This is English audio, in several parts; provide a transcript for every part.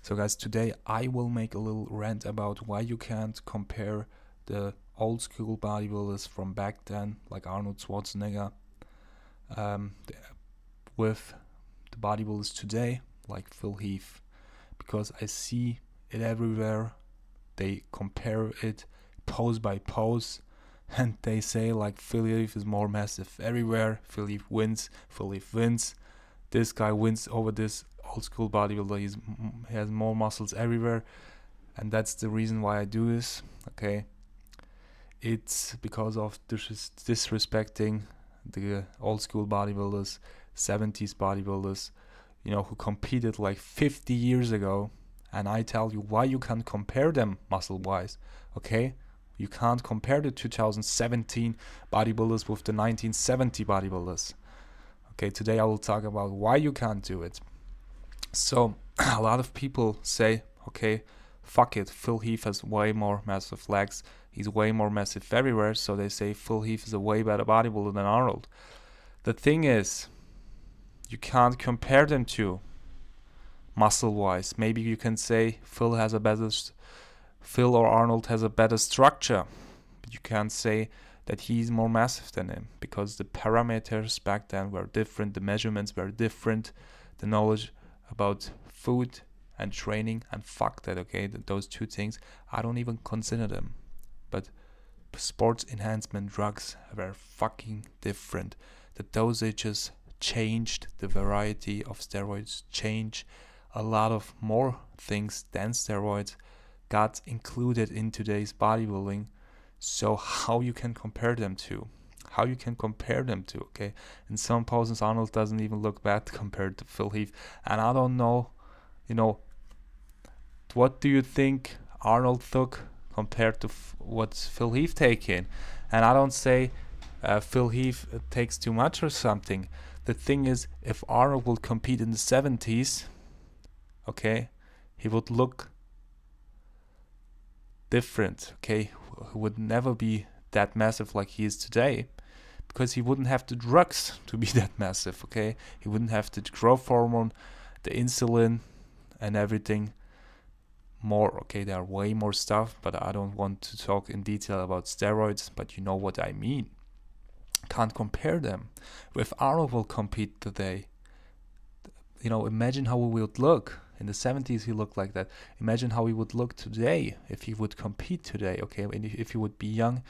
So guys, today I will make a little rant about why you can't compare the old school bodybuilders from back then, like Arnold Schwarzenegger, with the bodybuilders today, like Phil Heath, because I see it everywhere. They compare it pose by pose, and they say like Phil Heath is more massive everywhere. Phil Heath wins. Phil Heath wins. This guy wins over this old school bodybuilder. He has more muscles everywhere, and that's the reason why I do this. Okay, it's because of disrespecting the old school bodybuilders, 70s bodybuilders, you know, who competed like 50 years ago. And I tell you why you can't compare them muscle wise. Okay, you can't compare the 2017 bodybuilders with the 1970 bodybuilders. Okay, today I will talk about why you can't do it. So a lot of people say, okay, fuck it, Phil Heath has way more massive legs, he's way more massive everywhere, so they say Phil Heath is a way better bodybuilder than Arnold. The thing is, you can't compare them to muscle wise. Maybe you can say Phil or Arnold has a better structure, but you can't say that he's more massive than him, because the parameters back then were different, the measurements were different, the knowledge about food and training, and fuck that, okay, those two things, I don't even consider them. But sports enhancement drugs were fucking different. The dosages changed, the variety of steroids changed, a lot of more things than steroids got included in today's bodybuilding. So how you can compare them to? Okay? In some poses, Arnold doesn't even look bad compared to Phil Heath. And I don't know, you know, what do you think Arnold took compared to what Phil Heath taken? And I don't say Phil Heath takes too much or something. The thing is, if Arnold would compete in the 70s, okay, he would look different, okay? He would never be that massive like he is today, because he wouldn't have the drugs to be that massive, okay? He wouldn't have the growth hormone, the insulin, and everything more, okay? There are way more stuff, but I don't want to talk in detail about steroids, but you know what I mean. Can't compare them. If Arnold will compete today, you know, imagine how he would look. In the 70s he looked like that. Imagine how he would look today if he would compete today, okay? And if he would be young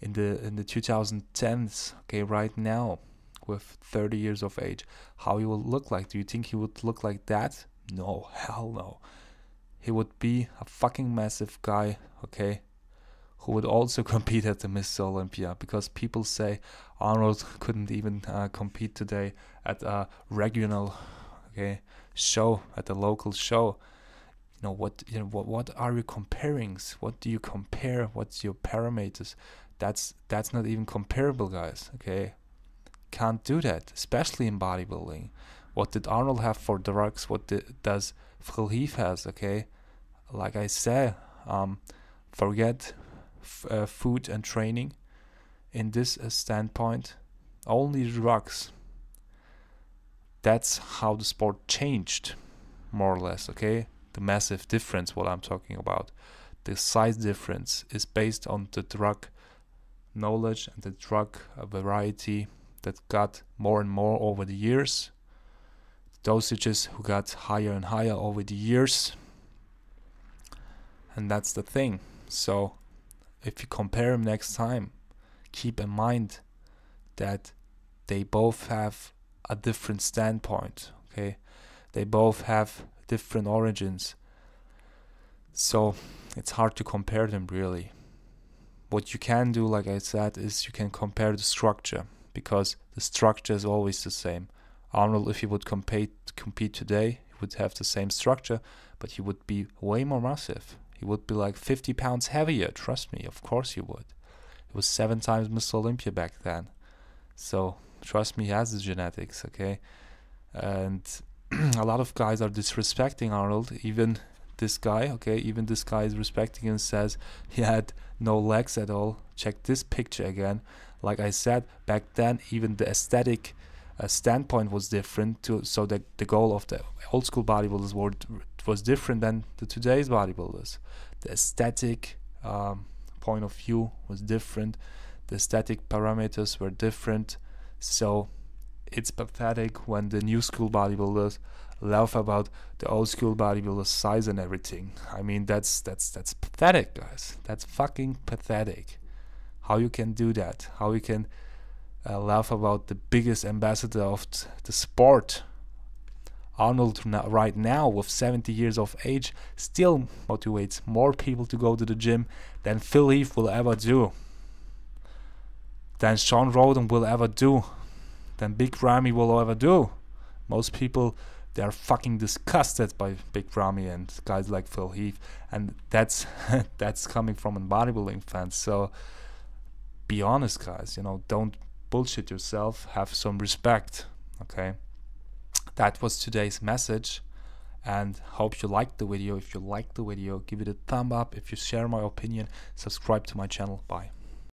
in the 2010s, okay, right now, with 30 years of age, how he will look like. Do you think he would look like that? No, hell no. He would be a fucking massive guy, okay, who would also compete at the Mr. Olympia, because people say Arnold couldn't even compete today at a regional, okay, show, at a local show. What are you comparing? What do you compare? What's your parameters? That's not even comparable, guys, okay? Can't do that, especially in bodybuilding. What did Arnold have for drugs? What does Phil Heath has, okay? Like I said, forget food and training in this standpoint. Only drugs. That's how the sport changed, more or less, okay? The massive difference, what I'm talking about. The size difference is based on the drug knowledge and the drug variety that got more and more over the years. Dosages who got higher and higher over the years. And that's the thing. So if you compare them next time, keep in mind that they both have a different standpoint, okay? They both have different origins, so it's hard to compare them really. What you can do, like I said, is you can compare the structure, because the structure is always the same. Arnold, if he would compete today, he would have the same structure, but he would be way more massive. He would be like 50 pounds heavier, trust me, of course he would. He was 7 times Mr. Olympia back then, so trust me, he has the genetics, okay? And a lot of guys are disrespecting Arnold. Even this guy, okay? Even this guy is respecting him and says he had no legs at all. Check this picture again. Like I said, back then, even the aesthetic standpoint was different. So that the goal of the old school bodybuilders was different than the today's bodybuilders. The aesthetic point of view was different. The aesthetic parameters were different. So it's pathetic when the new school bodybuilders laugh about the old school bodybuilders' size and everything. I mean, that's pathetic, guys. That's fucking pathetic. How you can do that? How you can laugh about the biggest ambassador of the sport? Arnold right now, with 70 years of age, still motivates more people to go to the gym than Phil Heath will ever do, than Sean Roden will ever do, than Big Ramy will ever do. Most people, they are fucking disgusted by Big Ramy and guys like Phil Heath, and that's that's coming from a bodybuilding fan. So be honest, guys. You know, don't bullshit yourself. Have some respect. Okay. That was today's message, and hope you liked the video. If you liked the video, give it a thumb up. If you share my opinion, subscribe to my channel. Bye.